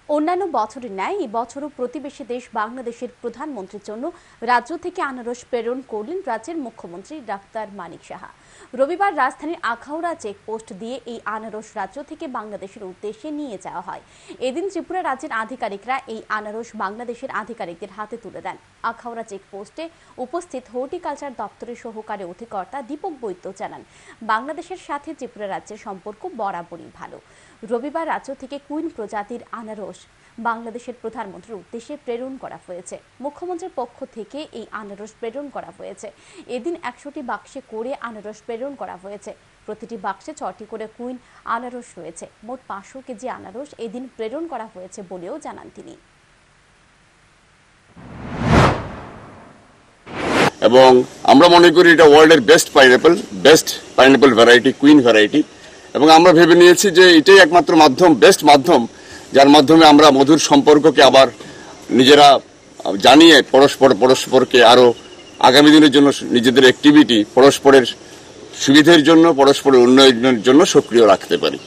অন্যান্য বছরের ন্যায় এই বছরও প্রতিবেশী দেশ বাংলাদেশের প্রধানমন্ত্রীর জন্য রাজ্য থেকে আনারস প্রেরণ করলেন রাজ্যের মুখ্যমন্ত্রী ডাক্তার মানিক সাহা। রবিবার রাজধানীর আখাউড়া চেকপোস্ট দিয়ে এই আনারস রাজ্য থেকে বাংলাদেশের উদ্দেশ্যে নিয়ে যাওয়া হয়। এদিন ত্রিপুরা রাজ্যের আধিকারিকরা এই আনারস বাংলাদেশের আধিকারিকদের হাতে তুলে দেন। আখাউড়া চেকপোস্টে উপস্থিত হর্টিকালচার দপ্তরের সহকারী অধিকর্তা দীপক বৈদ্য জানান, বাংলাদেশের সাথে ত্রিপুরা রাজ্যের সম্পর্ক বরাবরই ভালো। রবিবার রাজ্য থেকে কুইন প্রজাতির আনারস বাংলাদেশের প্রধানমন্ত্রীর উদ্দেশ্যে প্রেরণ করা হয়েছে। মুখ্যমন্ত্রীর পক্ষ থেকে এই আনারস প্রেরণ করা হয়েছে। এদিন 100টি বাক্সে করে আনারস প্রেরণ করা হয়েছে। প্রতিটি বাক্সে 6টি করে কুইন আনারস রয়েছে। মোট 500 কেজি আনারস এদিন প্রেরণ করা হয়েছে বলেও জানান তিনি। এবং আমরা মনে করি এটা ওয়ার্ল্ডের best pineapple variety, queen variety. এবং আমরা ভেবে নিয়েছি যে এটাই একমাত্র বেস্ট মাধ্যম যার মাধ্যমে আমরা মধুর সম্পর্ককে আবার নিজেরা জানিয়ে পরস্পরকে আরো আগামী দিনের জন্য নিজেদের অ্যাক্টিভিটি পরস্পরের সুবিধার জন্য, পরস্পরের উন্নয়নের জন্য সক্রিয় রাখতে পারি।